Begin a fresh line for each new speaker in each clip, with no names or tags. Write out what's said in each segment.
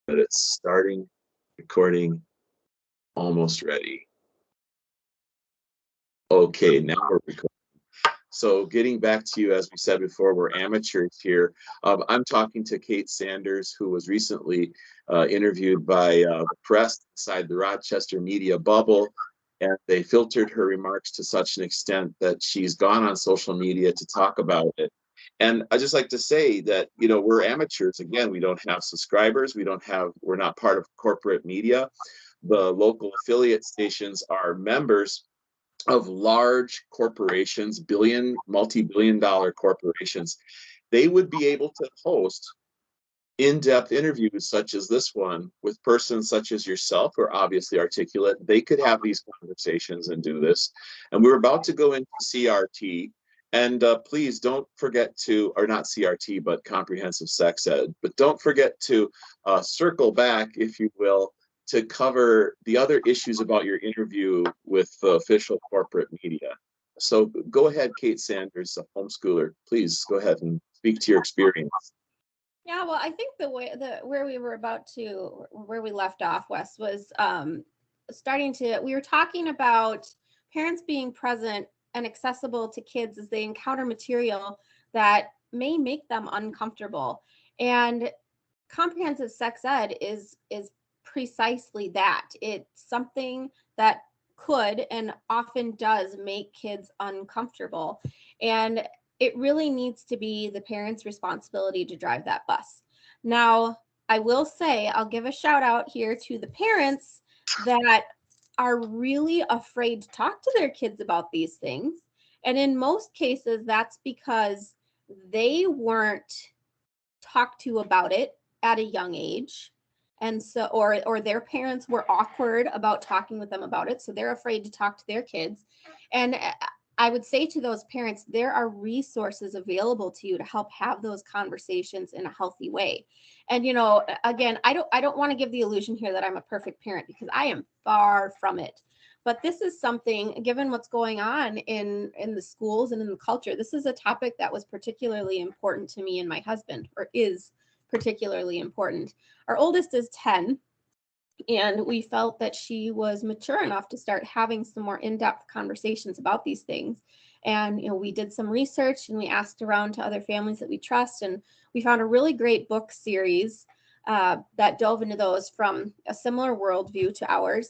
But it's starting, recording, almost ready. Okay, now we're recording. So getting back to you, as we said before, we're amateurs here. I'm talking to Kate Sanders, who was recently interviewed by the press inside the Rochester media bubble, and they filtered her remarks to such an extent that she's gone on social media to talk about it. And I just like to say that, you know, we're amateurs. Again, we don't have subscribers. We're not part of corporate media. The local affiliate stations are members of large corporations, multi-billion dollar corporations. They would be able to host in-depth interviews such as this one with persons such as yourself, who are obviously articulate. They could have these conversations and do this. And we're about to go into CRT. And please don't forget to, or not CRT, but comprehensive sex ed, but don't forget to circle back, if you will, to cover the other issues about your interview with the official corporate media. So go ahead, Kate Sanders, a homeschooler. Please go ahead and speak to your experience.
Yeah, well, I think where we left off, Wes, was we were talking about parents being present and accessible to kids as they encounter material that may make them uncomfortable. And comprehensive sex ed is precisely that. It's something that could and often does make kids uncomfortable. And it really needs to be the parents' responsibility to drive that bus. Now, I will say, I'll give a shout out here to the parents that are really afraid to talk to their kids about these things. And in most cases, that's because they weren't talked to about it at a young age. And so, or their parents were awkward about talking with them about it. So they're afraid to talk to their kids. And I would say to those parents, there are resources available to you to help have those conversations in a healthy way. And, you know, again, I don't want to give the illusion here that I'm a perfect parent, because I am far from it. But this is something, given what's going on in the schools and in the culture, this is a topic that was particularly important to me and my husband, or is particularly important. Our oldest is 10. And we felt that she was mature enough to start having some more in-depth conversations about these things. And, you know, we did some research and we asked around to other families that we trust. And we found a really great book series that dove into those from a similar worldview to ours.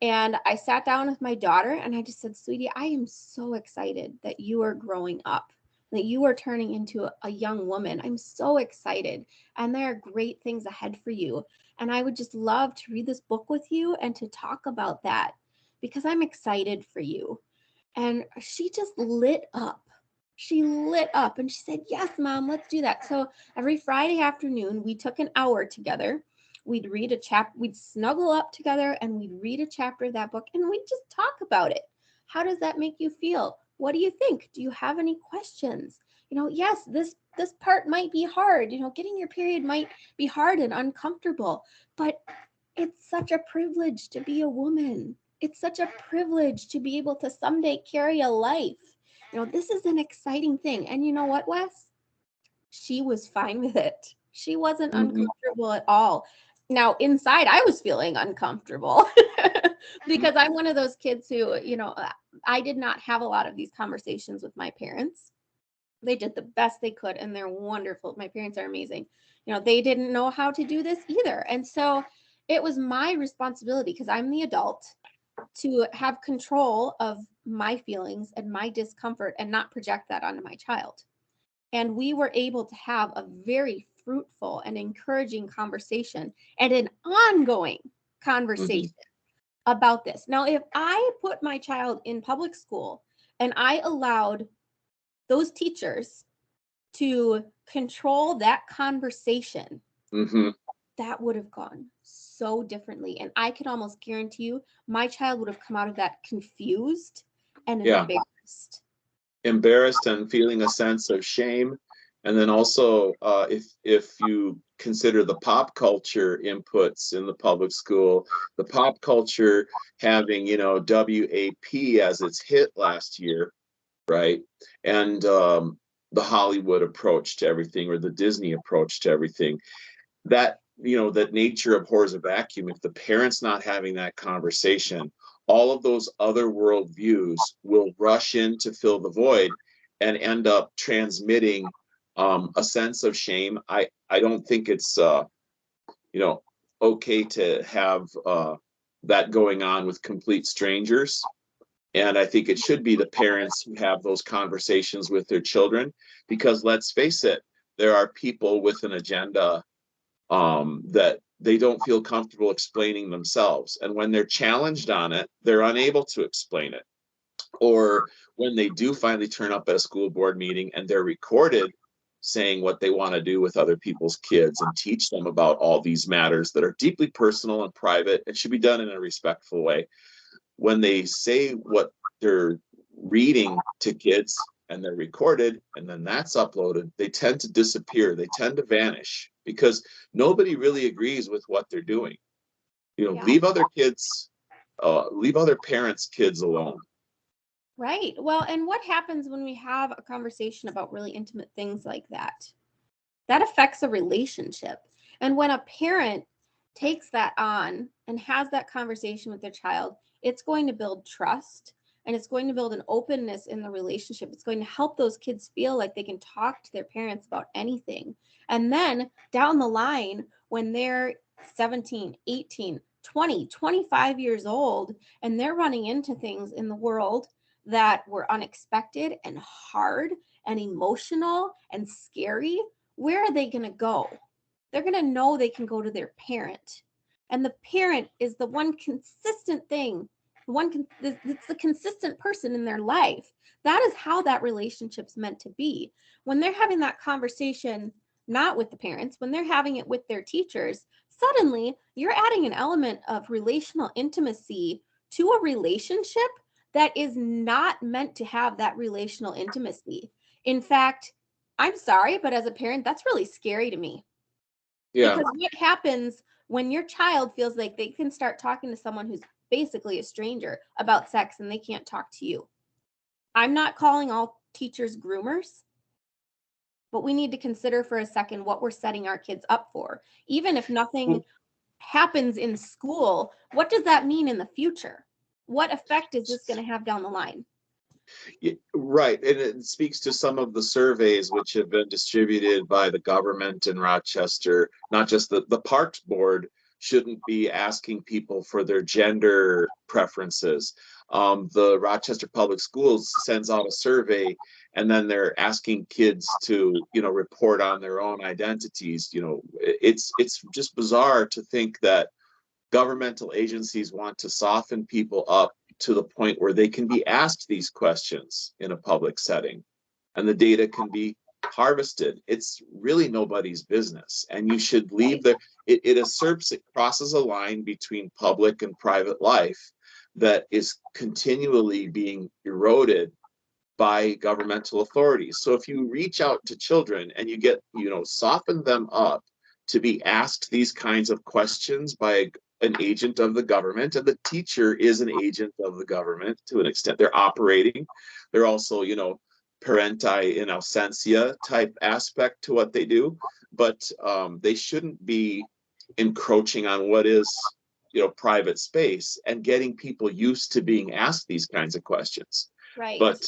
And I sat down with my daughter and I just said, sweetie, I am so excited that you are growing up, that you are turning into a young woman. I'm so excited. And there are great things ahead for you. And I would just love to read this book with you and to talk about that, because I'm excited for you. And she just lit up. She lit up and she said, yes, Mom, let's do that. So every Friday afternoon, we took an hour together. We'd read a chapter, we'd snuggle up together and we'd read a chapter of that book and we'd just talk about it. How does that make you feel? What do you think? Do you have any questions? You know, yes, this part might be hard. You know, getting your period might be hard and uncomfortable, but it's such a privilege to be a woman. It's such a privilege to be able to someday carry a life. You know, this is an exciting thing. And you know what, Wes? She was fine with it. She wasn't uncomfortable at all. Now, inside, I was feeling uncomfortable because I'm one of those kids who, you know, I did not have a lot of these conversations with my parents. They did the best they could and they're wonderful. My parents are amazing. You know, they didn't know how to do this either. And so it was my responsibility, because I'm the adult, to have control of my feelings and my discomfort and not project that onto my child. And we were able to have a very fruitful and encouraging conversation, and an ongoing conversation about this. Now, if I put my child in public school and I allowed those teachers to control that conversation, that would have gone so differently. And I can almost guarantee you my child would have come out of that confused and embarrassed.
Embarrassed and feeling a sense of shame. And then also, if you consider the pop culture inputs in the public school, the pop culture having, you know, WAP as its hit last year, right? And the Hollywood approach to everything, or the Disney approach to everything, that that nature abhors a vacuum. If the parent's not having that conversation, all of those other worldviews will rush in to fill the void and end up transmitting a sense of shame. I don't think it's okay to have that going on with complete strangers. And I think it should be the parents who have those conversations with their children, because let's face it, there are people with an agenda that they don't feel comfortable explaining themselves. And when they're challenged on it, they're unable to explain it. Or when they do finally turn up at a school board meeting and they're recorded saying what they want to do with other people's kids and teach them about all these matters that are deeply personal and private and should be done in a respectful way. When they say what they're reading to kids and they're recorded and then that's uploaded, they tend to disappear. They tend to vanish because nobody really agrees with what they're doing.
Yeah.
Leave other parents' kids alone.
Right. Well, and what happens when we have a conversation about really intimate things like that? That affects a relationship. And when a parent takes that on and has that conversation with their child, it's going to build trust and it's going to build an openness in the relationship. It's going to help those kids feel like they can talk to their parents about anything. And then down the line, when they're 17, 18, 20, 25 years old, and they're running into things in the world that were unexpected and hard and emotional and scary, where are they going to go? They're going to know they can go to their parent. And the parent is the one consistent thing, it's the consistent person in their life. That is how that relationship's meant to be. When they're having that conversation, not with the parents, when they're having it with their teachers, suddenly you're adding an element of relational intimacy to a relationship that is not meant to have that relational intimacy. In fact, I'm sorry, but as a parent, that's really scary to me.
Yeah.
Because what happens when your child feels like they can start talking to someone who's basically a stranger about sex and they can't talk to you? I'm not calling all teachers groomers, but we need to consider for a second what we're setting our kids up for. Even if nothing happens in school, what does that mean in the future? What effect is this going to have down the line?
Right. And it speaks to some of the surveys which have been distributed by the government in Rochester. Not just the Parks Board shouldn't be asking people for their gender preferences. The Rochester Public Schools sends out a survey and then they're asking kids to, report on their own identities. It's just bizarre to think that governmental agencies want to soften people up to the point where they can be asked these questions in a public setting and the data can be harvested. It's really nobody's business. And you should leave it usurps, it crosses a line between public and private life that is continually being eroded by governmental authorities. So if you reach out to children and you get, soften them up to be asked these kinds of questions by an agent of the government, and the teacher is an agent of the government to an extent. They're operating. They're also, parenti in absentia type aspect to what they do, but they shouldn't be encroaching on what is, private space and getting people used to being asked these kinds of questions.
Right.
But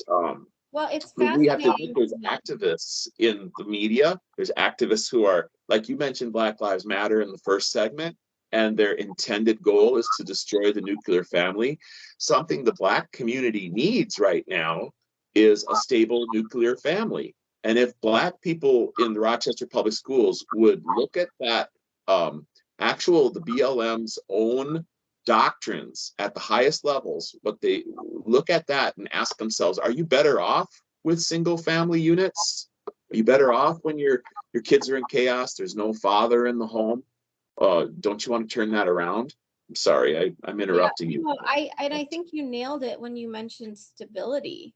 well, it's
we have to
fascinating.
think there's activists in the media. There's activists who are, like you mentioned, Black Lives Matter in the first segment, and their intended goal is to destroy the nuclear family. Something the Black community needs right now is a stable nuclear family. And if Black people in the Rochester Public Schools would look at that, the BLM's own doctrines at the highest levels, but they look at that and ask themselves, are you better off with single family units? Are you better off when your kids are in chaos, there's no father in the home? Don't you want to turn that around? I'm sorry, I'm interrupting you.
No, I think you nailed it when you mentioned stability.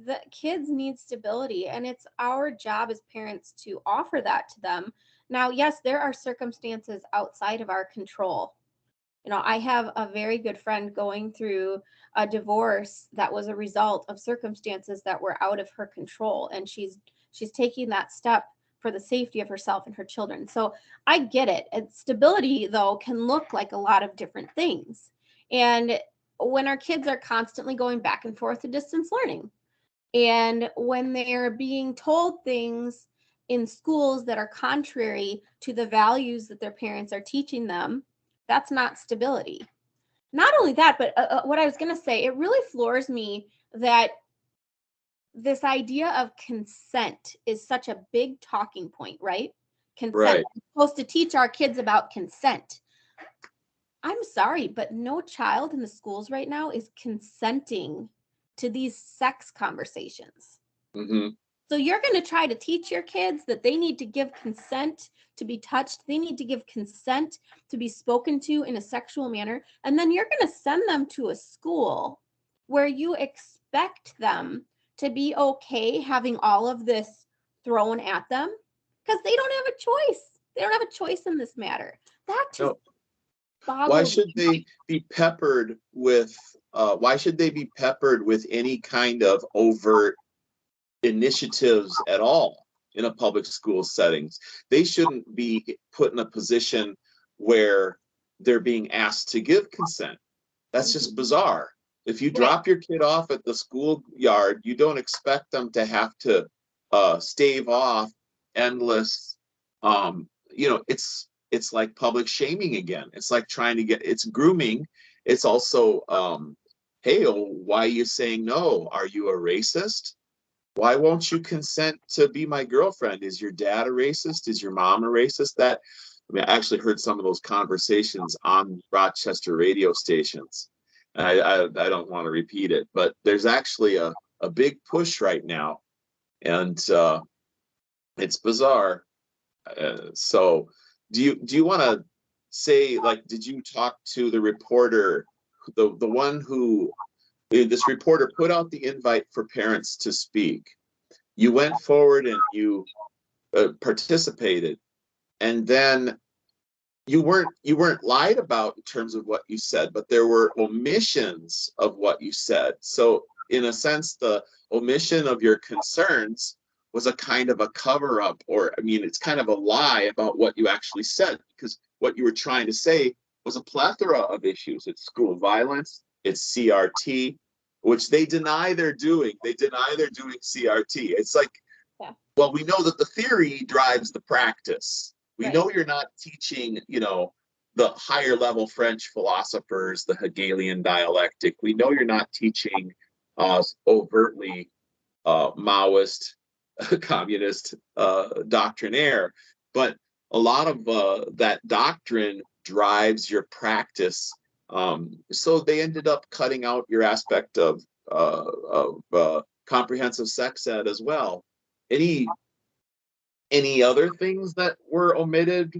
The kids need stability, and it's our job as parents to offer that to them. Now, yes, there are circumstances outside of our control. I have a very good friend going through a divorce that was a result of circumstances that were out of her control, and she's taking that step for the safety of herself and her children. So I get it. And stability, though, can look like a lot of different things. And when our kids are constantly going back and forth to distance learning, and when they're being told things in schools that are contrary to the values that their parents are teaching them, that's not stability. Not only that, but what I was going to say, it really floors me that this idea of consent is such a big talking point, right? Consent.
Right.
We're supposed to teach our kids about consent. I'm sorry, but no child in the schools right now is consenting to these sex conversations.
Mm-hmm.
So you're going to try to teach your kids that they need to give consent to be touched. They need to give consent to be spoken to in a sexual manner. And then you're going to send them to a school where you expect them to be okay having all of this thrown at them because they don't have a choice. They don't have a choice in this matter. That just boggles.
Why should they be peppered with any kind of overt initiatives at all in a public school settings? They shouldn't be put in a position where they're being asked to give consent. That's just bizarre. If you drop your kid off at the schoolyard, you don't expect them to have to stave off endless it's like public shaming again. It's like it's grooming. It's also hey, why are you saying no? Are you a racist? Why won't you consent to be my girlfriend? Is your dad a racist? Is your mom a racist? I actually heard some of those conversations on Rochester radio stations. I don't want to repeat it, but there's actually a big push right now, and it's bizarre. So do you want to say, like, did you talk to the reporter, the one who this reporter put out the invite for parents to speak? You went forward and you participated, and then you weren't lied about in terms of what you said, but there were omissions of what you said. So in a sense, the omission of your concerns was a kind of a cover up, or it's kind of a lie about what you actually said, because what you were trying to say was a plethora of issues. It's school violence, it's CRT, which they deny they're doing. They deny they're doing CRT. It's like, well, we know that the theory drives the practice. We know you're not teaching, the higher level French philosophers, the Hegelian dialectic. We know you're not teaching overtly Maoist, communist doctrinaire, but a lot of that doctrine drives your practice. So they ended up cutting out your aspect of comprehensive sex ed as well. Any other things that were omitted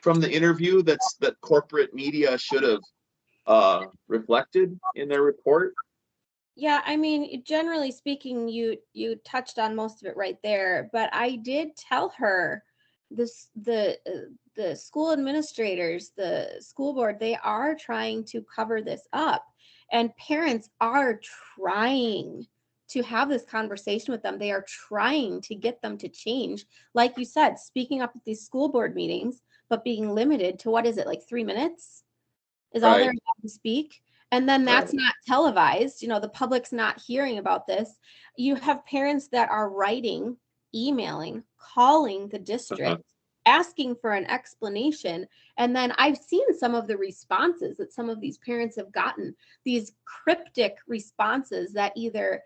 from the interview that corporate media should have reflected in their report?
Yeah, generally speaking, you touched on most of it right there, but I did tell her the school administrators, the school board, they are trying to cover this up, and parents are trying to have this conversation with them. They are trying to get them to change. Like you said, speaking up at these school board meetings, but being limited to, what is it, like 3 minutes is all they're allowed to speak. And then that's not televised. The public's not hearing about this. You have parents that are writing, emailing, calling the district, asking for an explanation. And then I've seen some of the responses that some of these parents have gotten, these cryptic responses that either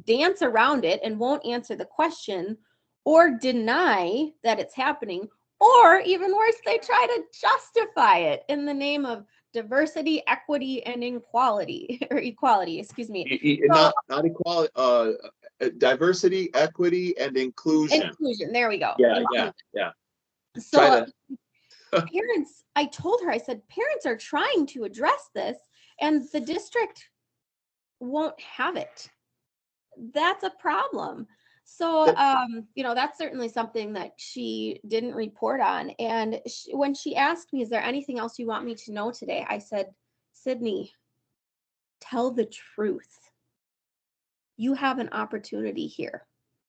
dance around it and won't answer the question, or deny that it's happening, or even worse, they try to justify it in the name of diversity, equity, and equality, excuse me.
Not equality, diversity, equity, and inclusion.
Inclusion, there we go.
Yeah.
So parents, I told her, I said, parents are trying to address this, and the district won't have it. That's a problem. So, that's certainly something that she didn't report on. And when she asked me, is there anything else you want me to know today? I said, Sydney, tell the truth. You have an opportunity here.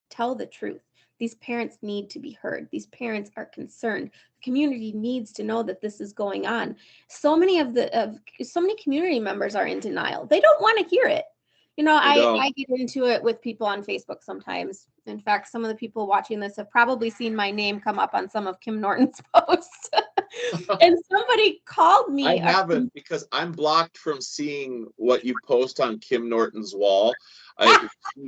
Tell the truth. These parents need to be heard. These parents are concerned. The community needs to know that this is going on. So many community members are in denial. They don't want to hear it. You know, I get into it with people on Facebook sometimes. In fact, some of the people watching this have probably seen my name come up on some of Kim Norton's posts. And somebody called me.
I haven't, because I'm blocked from seeing what you post on Kim Norton's wall. She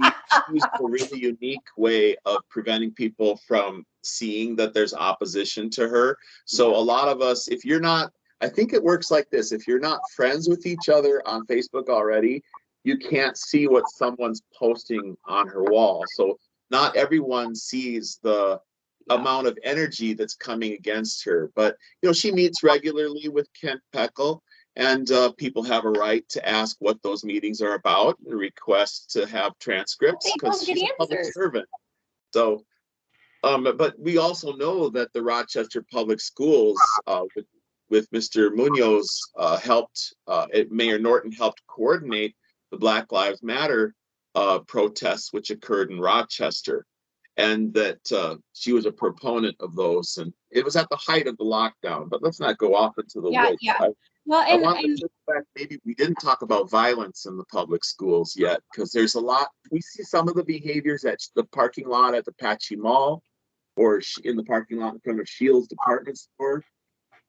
used a really unique way of preventing people from seeing that there's opposition to her. So a lot of us, if you're not, I think it works like this: if you're not friends with each other on Facebook already, you can't see what someone's posting on her wall. So not everyone sees the amount of energy that's coming against her. But, you know, she meets regularly with Kent Peckel, and people have a right to ask what those meetings are about and request to have transcripts, because she's a public servant. So, but we also know that the Rochester Public Schools, with Mr. Munoz, Mayor Norton helped coordinate the Black Lives Matter protests, which occurred in Rochester, and that she was a proponent of those. And it was at the height of the lockdown. But let's not go off into the woods.
Well,
I want to look back. Maybe we didn't talk about violence in the public schools yet, because there's a lot. We see some of the behaviors at the parking lot at the Apache Mall, or in the parking lot in front of Shields department store,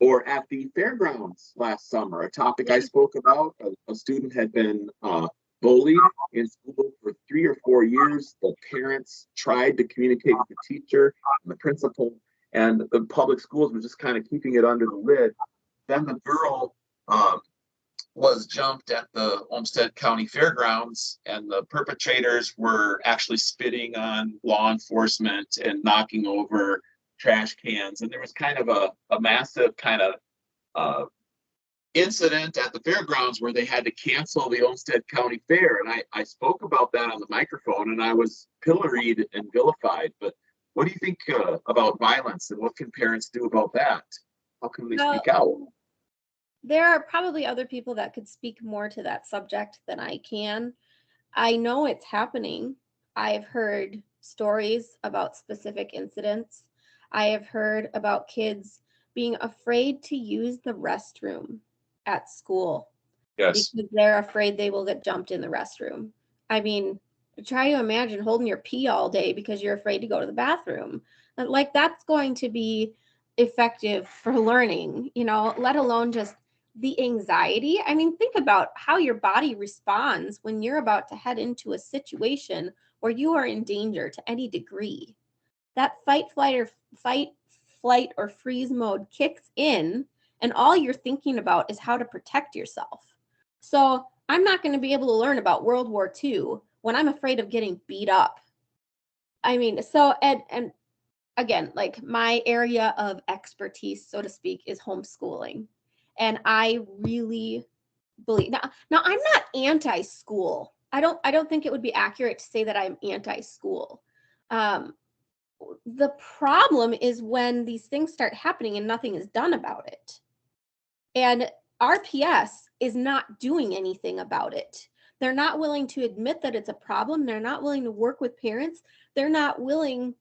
or at the fairgrounds last summer. A topic I spoke about: a student had been bullied in school for 3 or 4 years. The parents tried to communicate with the teacher and the principal, and the public schools were just kind of keeping it under the lid. Then the girl was jumped at the Olmsted County Fairgrounds, and the perpetrators were actually spitting on law enforcement and knocking over trash cans. And there was kind of a massive kind of incident at the fairgrounds where they had to cancel the Olmsted County Fair. And I spoke about that on the microphone, and I was pilloried and vilified. But what do you think about violence, and what can parents do about that? How can they speak out?
There are probably other people that could speak more to that subject than I can. I know it's happening. I've heard stories about specific incidents. I have heard about kids being afraid to use the restroom at school.
Yes.
Because they're afraid they will get jumped in the restroom. I mean, try to imagine holding your pee all day because you're afraid to go to the bathroom. Like, that's going to be effective for learning, you know, let alone just the anxiety. I mean, think about how your body responds when you're about to head into a situation where you are in danger to any degree. That fight, flight, or freeze mode kicks in, and all you're thinking about is how to protect yourself. So I'm not going to be able to learn about World War II when I'm afraid of getting beat up. I mean, so, and again, like, my area of expertise, so to speak, is homeschooling. And I really believe, now I'm not anti-school. I don't think it would be accurate to say that I'm anti-school. The problem is when these things start happening and nothing is done about it. And RPS is not doing anything about it. They're not willing to admit that it's a problem. They're not willing to work with parents. They're not willing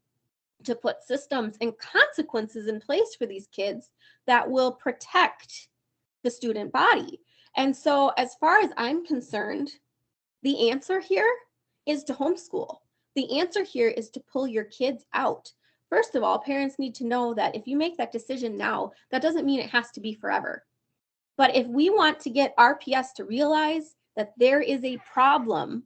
to put systems and consequences in place for these kids that will protect the student body. And so, as far as I'm concerned, the answer here is to homeschool. The answer here is to pull your kids out. First of all, parents need to know that if you make that decision now, that doesn't mean it has to be forever. But if we want to get RPS to realize that there is a problem,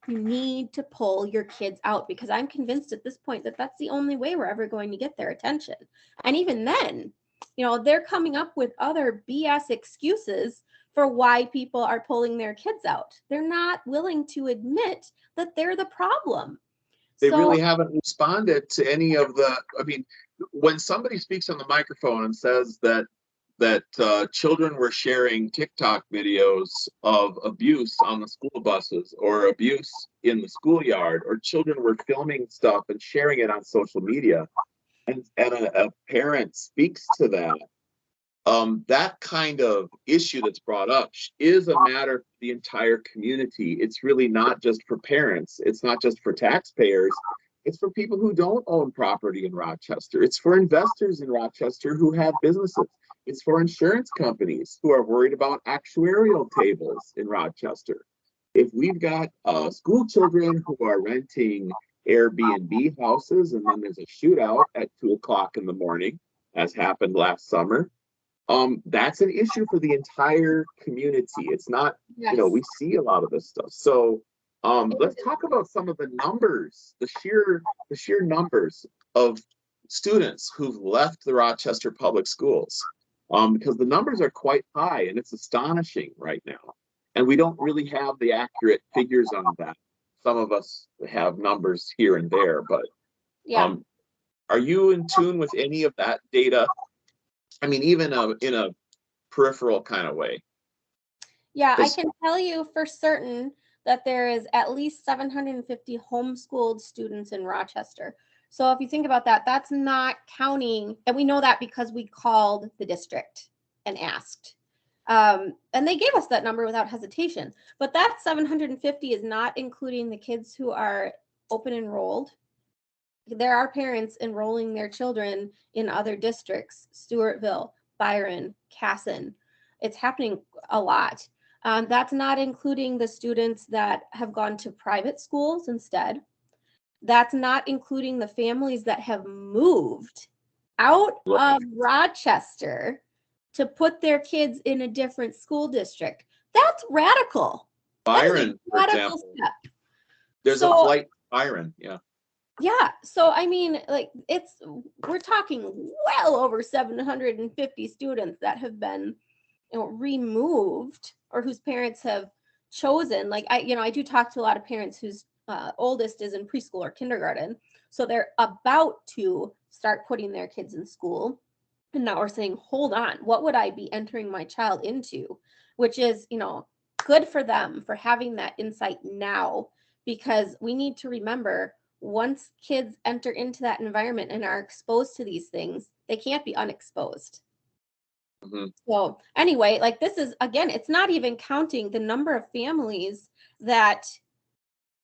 you need to pull your kids out, because I'm convinced at this point that that's the only way we're ever going to get their attention. And even then, you know, they're coming up with other BS excuses for why people are pulling their kids out. They're not willing to admit that they're the problem.
They really haven't responded to any of the, I mean, when somebody speaks on the microphone and says that children were sharing TikTok videos of abuse on the school buses, or abuse in the schoolyard, or children were filming stuff and sharing it on social media, and a parent speaks to that, that kind of issue that's brought up is a matter for the entire community. It's really not just for parents. It's not just for taxpayers. It's for people who don't own property in Rochester. It's for investors in Rochester who have businesses. It's for insurance companies who are worried about actuarial tables in Rochester. If we've got school children who are renting Airbnb houses and then there's a shootout at 2 o'clock in the morning, as happened last summer, that's an issue for the entire community. It's not,
Yes.
we see a lot of this stuff. So let's talk about some of the numbers, the sheer numbers of students who've left the Rochester Public Schools, because the numbers are quite high and it's astonishing right now. And we don't really have the accurate figures on that. Some of us have numbers here and there, but
Yeah.
are you in tune with any of that data? I mean, even in a peripheral kind of way.
Yeah, I can tell you for certain that there is at least 750 homeschooled students in Rochester. So if you think about that, that's not counting, and we know that because we called the district and asked. And they gave us that number without hesitation. But that 750 is not including the kids who are open enrolled. There are parents enrolling their children in other districts, Stewartville, Byron, Casson. It's happening a lot. That's not including the students that have gone to private schools instead. That's not including the families that have moved out of Rochester to put their kids in a different school district. That's radical.
Byron, for
radical
example.
Step.
There's a flight to Byron, yeah.
Yeah, so I mean, like we're talking well over 750 students that have been, removed or whose parents have chosen. Like I do talk to a lot of parents whose oldest is in preschool or kindergarten, so they're about to start putting their kids in school, and now we're saying, hold on, what would I be entering my child into? Which is, good for them for having that insight now, because we need to remember, once kids enter into that environment and are exposed to these things, they can't be unexposed. Mm-hmm. So anyway, like this is, again, it's not even counting the number of families that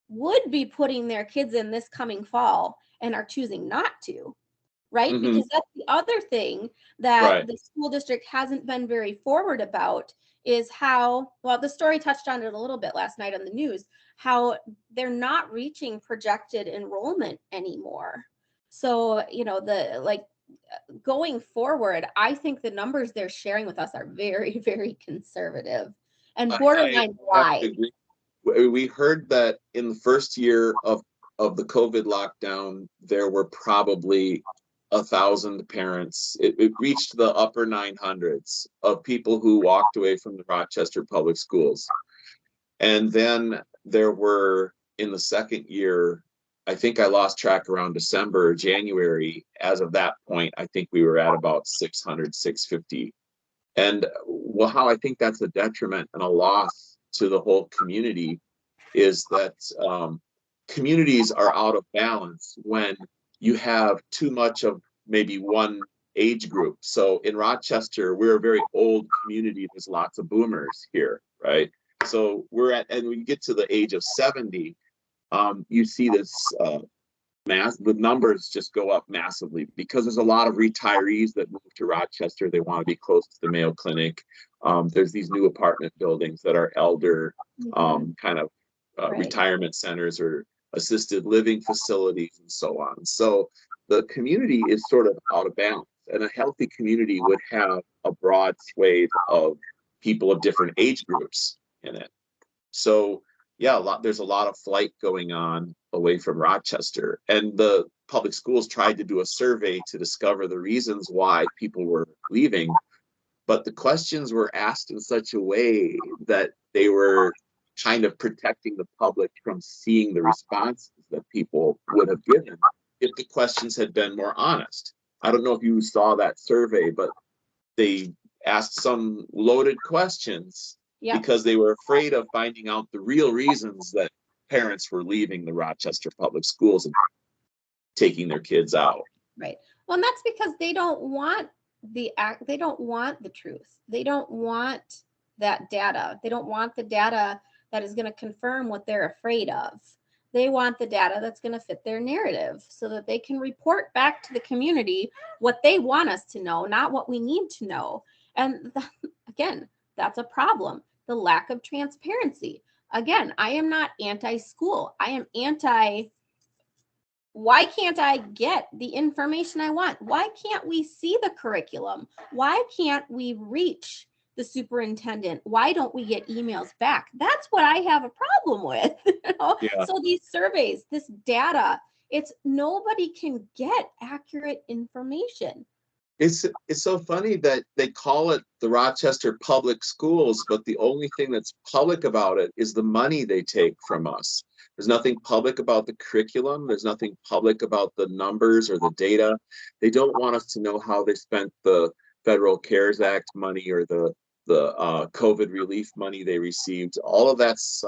would be putting their kids in this coming fall and are choosing not to, right? Mm-hmm. Because that's the other thing that the school district hasn't been very forward about, is how, well, the story touched on it a little bit last night on the news, how they're not reaching projected enrollment anymore. So, going forward, I think the numbers they're sharing with us are very, very conservative and borderline lie.
We heard that in the first year of the COVID lockdown, there were probably 1,000 parents. It reached the upper 900s of people who walked away from the Rochester Public Schools. And then there were, in the second year, I think I lost track around December or January. As of that point, I think we were at about 600, 650. And how I think that's a detriment and a loss to the whole community is that communities are out of balance when you have too much of maybe one age group. So in Rochester, we're a very old community. There's lots of boomers here, right? So and when you get to the age of 70, you see this the numbers just go up massively, because there's a lot of retirees that move to Rochester. They want to be close to the Mayo Clinic. There's these new apartment buildings that are elder kind of retirement centers or assisted living facilities and so on. So the community is sort of out of balance, and a healthy community would have a broad swathe of people of different age groups in it. So yeah, there's a lot of flight going on away from Rochester, and the public schools tried to do a survey to discover the reasons why people were leaving, but the questions were asked in such a way that they were kind of protecting the public from seeing the responses that people would have given if the questions had been more honest. I don't know if you saw that survey, but they asked some loaded questions because they were afraid of finding out the real reasons that parents were leaving the Rochester Public Schools and taking their kids out.
Right. Well, and that's because they don't want the truth. They don't want that data. They don't want the data that is going to confirm what they're afraid of. They want the data that's going to fit their narrative so that they can report back to the community what they want us to know, not what we need to know. And again, that's a problem. The lack of transparency. Again, I am not anti-school. I am anti, why can't I get the information I want? Why can't we see the curriculum? Why can't we reach the superintendent? Why don't we get emails back? That's what I have a problem with.
Yeah.
So these surveys, this data, it's nobody can get accurate information.
It's so funny that they call it the Rochester Public Schools, but the only thing that's public about it is the money they take from us. There's nothing public about the curriculum. There's nothing public about the numbers or the data. They don't want us to know how they spent the Federal CARES Act money or the COVID relief money they received. All of that's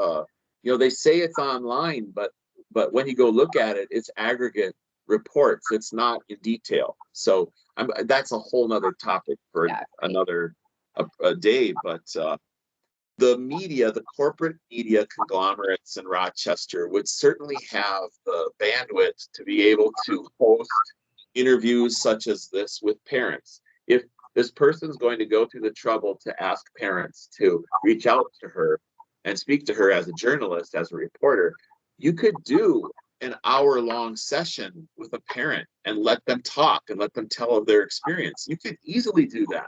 they say it's online, but when you go look at it, it's aggregate reports. It's not in detail. So that's a whole nother topic for another a day. But the media, the corporate media conglomerates in Rochester would certainly have the bandwidth to be able to host interviews such as this with parents. If this person's going to go through the trouble to ask parents to reach out to her and speak to her as a journalist, as a reporter, you could do an hour-long session with a parent and let them talk and let them tell of their experience. You could easily do that.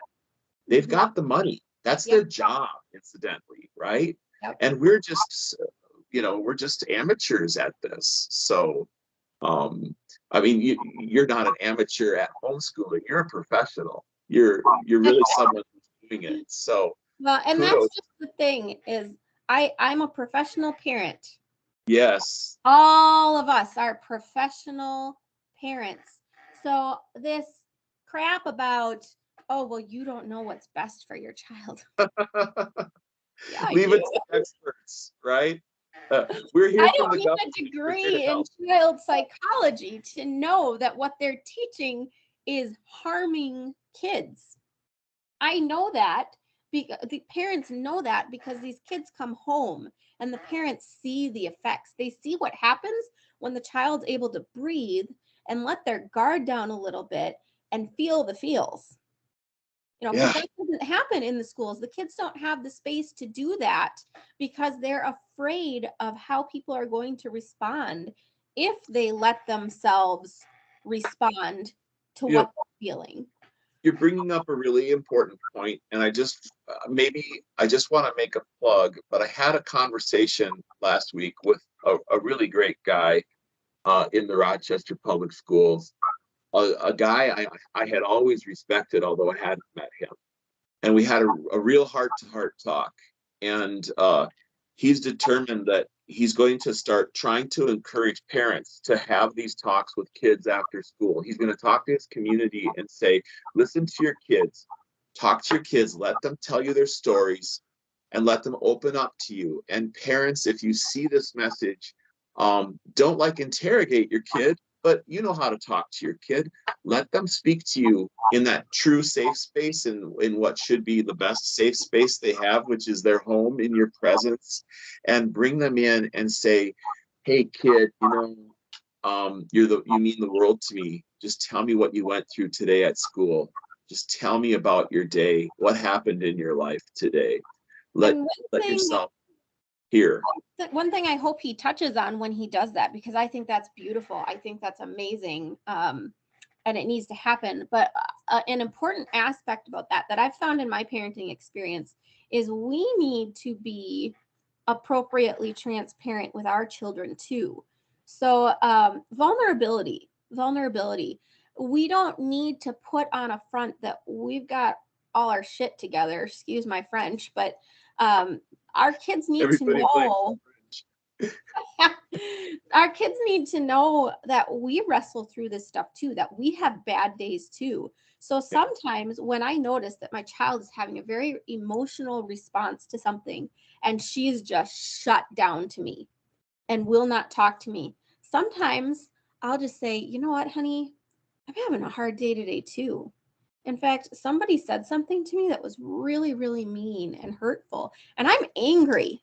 They've got the money. That's their job, incidentally, right?
Yep.
And we're just, we're just amateurs at this. So, I mean, you're not an amateur at homeschooling. You're a professional. You're really someone who's doing it. So,
well, and
kudos.
that's just the thing is I'm a professional parent.
Yes.
All of us are professional parents. So this crap about, oh, well, you don't know what's best for your child. Yeah,
Leave it to experts, right? We're here
I
from
don't
the
need
government.
a degree in child psychology to know that what they're teaching is harming kids. I know that. The parents know that because these kids come home and the parents see the effects. They see what happens when the child's able to breathe and let their guard down a little bit and feel the feels. Because that doesn't happen in the schools. The kids don't have the space to do that because they're afraid of how people are going to respond if they let themselves respond to what they're feeling.
You're bringing up a really important point, and I just want to make a plug, but I had a conversation last week with a really great guy in the Rochester Public Schools, a guy I had always respected, although I hadn't met him. And we had a real heart-to-heart talk. And he's determined that he's going to start trying to encourage parents to have these talks with kids after school. He's going to talk to his community and say, listen to your kids, talk to your kids, let them tell you their stories, and let them open up to you. And parents, if you see this message, don't interrogate your kid, but you know how to talk to your kid. Let them speak to you in that true safe space, in what should be the best safe space they have, which is their home, in your presence, and bring them in and say, hey kid, you mean the world to me. Just tell me what you went through today at school. Just tell me about your day. What happened in your life today? Let yourself hear.
One thing I hope he touches on when he does that, because I think that's beautiful. I think that's amazing. And it needs to happen. But an important aspect about that I've found in my parenting experience is we need to be appropriately transparent with our children too. So vulnerability. We don't need to put on a front that we've got all our shit together, excuse my French, but our kids need to know. Our kids need to know that we wrestle through this stuff too, that we have bad days too. So sometimes when I notice that my child is having a very emotional response to something and she's just shut down to me and will not talk to me, sometimes I'll just say, you know what, honey, I'm having a hard day today too. In fact, somebody said something to me that was really, really mean and hurtful, and I'm angry.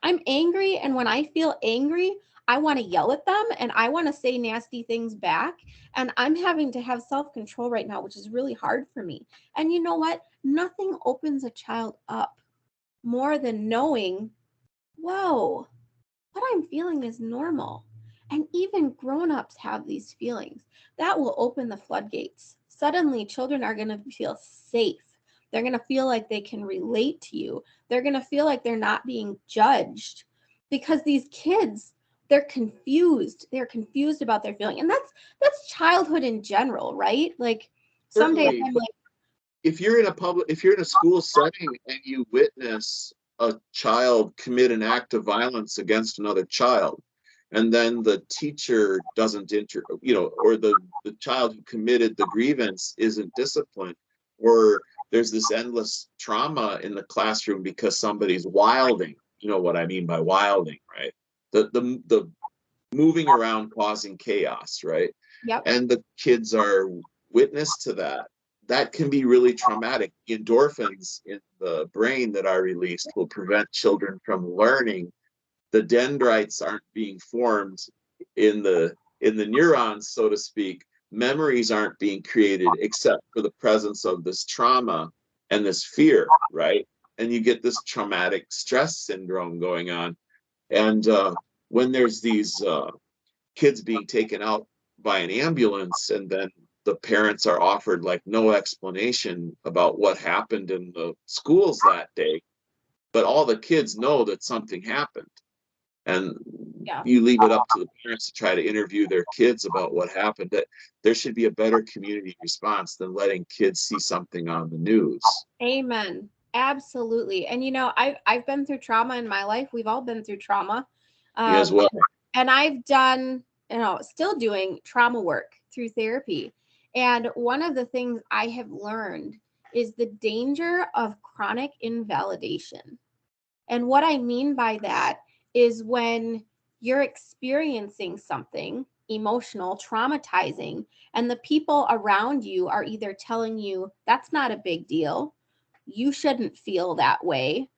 And when I feel angry, I want to yell at them and I want to say nasty things back. And I'm having to have self-control right now, which is really hard for me. And you know what? Nothing opens a child up more than knowing, whoa, what I'm feeling is normal. And even grown-ups have these feelings. That will open the floodgates. Suddenly, children are going to feel safe. They're going to feel like they can relate to you. They're going to feel like they're not being judged, because these kids, they're confused. They're confused about their feeling. And that's childhood in general, right? Like some days
Certainly,
I'm
but
like,
if you're in a school setting and you witness a child commit an act of violence against another child, and then the teacher doesn't or the child who committed the grievance isn't disciplined, or there's this endless trauma in the classroom because somebody's wilding. You know what I mean by wilding, right? The moving around causing chaos, right?
yep,
And the kids are witness to that. That can be really traumatic. Endorphins in the brain that are released will prevent children from learning. The dendrites aren't being formed in the neurons, so to speak. Memories aren't being created except for the presence of this trauma and this fear, right? And you get this traumatic stress syndrome going on. And when there's these kids being taken out by an ambulance, and then the parents are offered like no explanation about what happened in the schools that day, but all the kids know that something happened, and
yeah.
you leave it up to the parents to try to interview their kids about what happened. That there should be a better community response than letting kids see something on the news.
Amen. Absolutely. And I've been through trauma in my life. We've all been through trauma.
You as well.
And I've done, still doing trauma work through therapy. And one of the things I have learned is the danger of chronic invalidation. And what I mean by that is when you're experiencing something emotional, traumatizing, and the people around you are either telling you that's not a big deal, you shouldn't feel that way,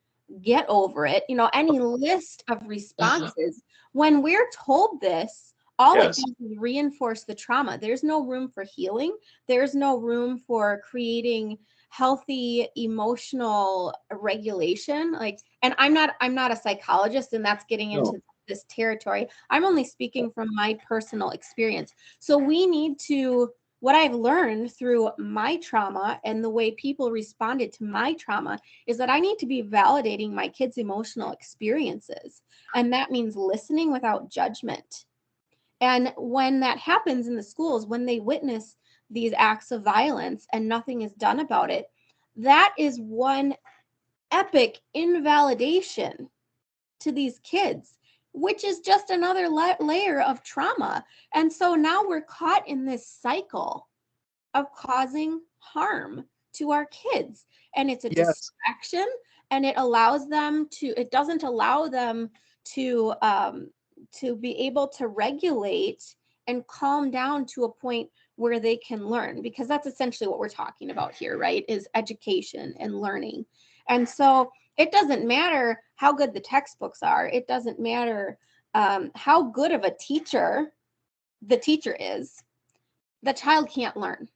get over it, any list of responses. When we're told this, all it
Yes.
does is reinforce the trauma. There's no room for healing. There's no room for creating healthy emotional regulation. And I'm not a psychologist, and that's getting
No.
into this territory. I'm only speaking from my personal experience. So we need to, what I've learned through my trauma and the way people responded to my trauma is that I need to be validating my kids' emotional experiences. And that means listening without judgment. And when that happens in the schools, when they witness these acts of violence and nothing is done about it, that is one epic invalidation to these kids, which is just another layer of trauma. And so now we're caught in this cycle of causing harm to our kids. And it's a
Yes.
distraction, and it doesn't allow them to be able to regulate and calm down to a point where they can learn, because that's essentially what we're talking about here, right? Is education and learning. And so it doesn't matter how good the textbooks are. It doesn't matter how good of a teacher the teacher is. The child can't learn.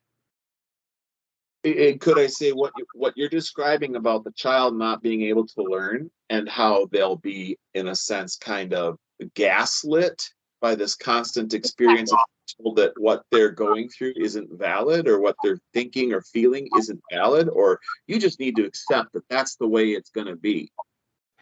Could I say what you're describing about the child not being able to learn, and how they'll be, in a sense, kind of gaslit by this constant experience of told that what they're going through isn't valid, or what they're thinking or feeling isn't valid, or you just need to accept that that's the way it's going to be.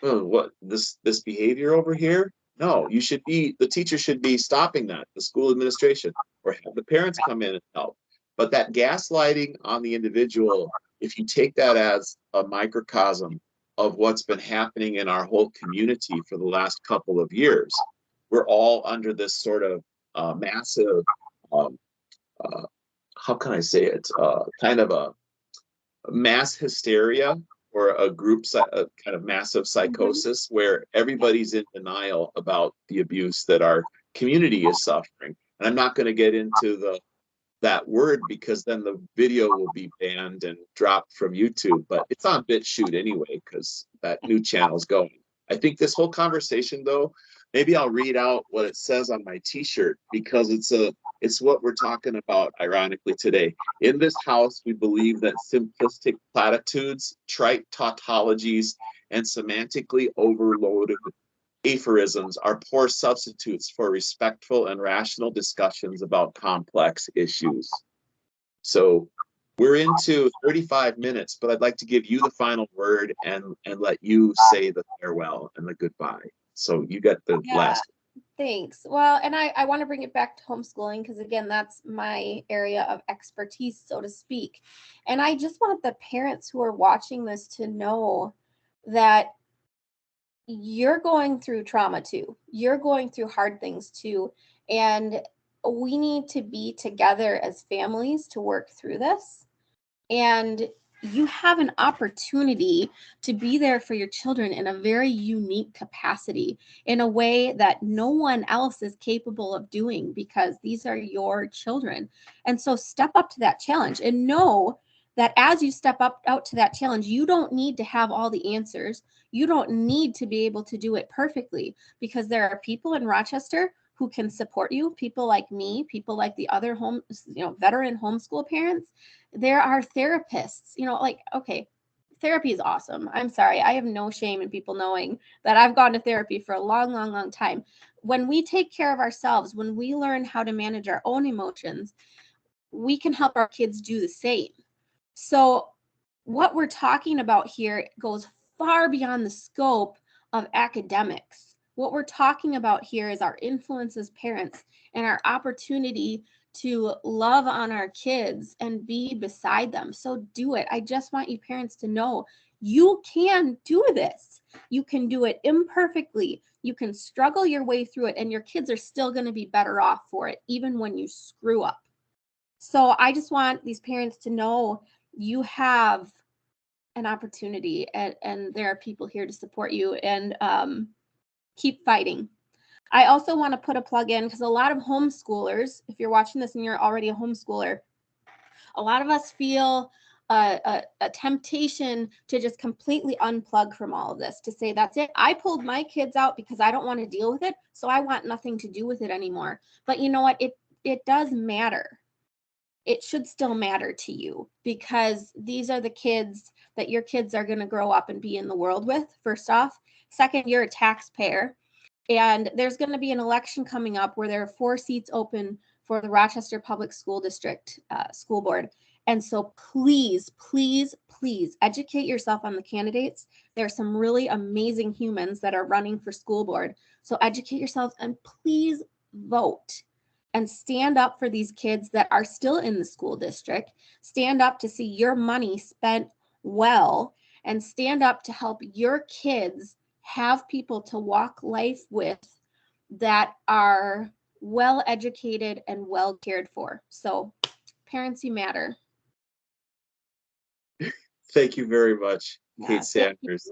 Oh, what, this behavior over here? No, the teacher should be stopping that, the school administration, or have the parents come in and help. But that gaslighting on the individual, if you take that as a microcosm of what's been happening in our whole community for the last couple of years, we're all under this sort of massive, um, how can I say it, kind of a mass hysteria, or a kind of massive psychosis, where everybody's in denial about the abuse that our community is suffering. And I'm not going to get into that word, because then the video will be banned and dropped from YouTube, but it's on BitChute anyway, because that new channel's going. I think this whole conversation, though, maybe I'll read out what it says on my t-shirt, because it's what we're talking about, ironically, today. In this house, we believe that simplistic platitudes, trite tautologies, and semantically overloaded aphorisms are poor substitutes for respectful and rational discussions about complex issues. So we're into 35 minutes, but I'd like to give you the final word and let you say the farewell and the goodbye. So you got the last.
Thanks. Well, and I want to bring it back to homeschooling, because again, that's my area of expertise, so to speak. And I just want the parents who are watching this to know that you're going through trauma too. You're going through hard things too. And we need to be together as families to work through this. And you have an opportunity to be there for your children in a very unique capacity, in a way that no one else is capable of doing, because these are your children. And so step up to that challenge, and know that as you step up out to that challenge, you don't need to have all the answers. You don't need to be able to do it perfectly, because there are people in Rochester who can support you, people like me, people like the other veteran homeschool parents. There are therapists, like, okay, therapy is awesome. I'm sorry. I have no shame in people knowing that I've gone to therapy for a long, long, long time. When we take care of ourselves, when we learn how to manage our own emotions, we can help our kids do the same. So what we're talking about here goes far beyond the scope of academics. What we're talking about here is our influence as parents and our opportunity to love on our kids and be beside them. So do it. I just want you parents to know you can do this. You can do it imperfectly. You can struggle your way through it, and your kids are still going to be better off for it, even when you screw up. So I just want these parents to know you have an opportunity, and there are people here to support you, and keep fighting. I also want to put a plug in, because a lot of homeschoolers, if you're watching this and you're already a homeschooler, a lot of us feel a temptation to just completely unplug from all of this, to say, that's it. I pulled my kids out because I don't want to deal with it, so I want nothing to do with it anymore. But you know what? It does matter. It should still matter to you, because these are the kids that your kids are going to grow up and be in the world with, first off. Second, you're a taxpayer. And there's going to be an election coming up where there are 4 seats open for the Rochester Public School District School Board. And so please, please, please educate yourself on the candidates. There are some really amazing humans that are running for school board. So educate yourselves, and please vote and stand up for these kids that are still in the school district. Stand up to see your money spent well, and stand up to help your kids have people to walk life with that are well educated and well cared for. So parents, you matter.
Thank you very much, Kate
Yeah,
Sanders.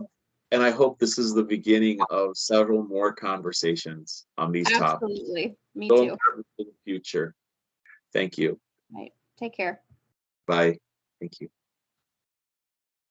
And I hope this is the beginning of several more conversations on these topics.
Absolutely. Me
So
too.
important for the future. Thank you.
Right. Take care.
Bye. Thank you.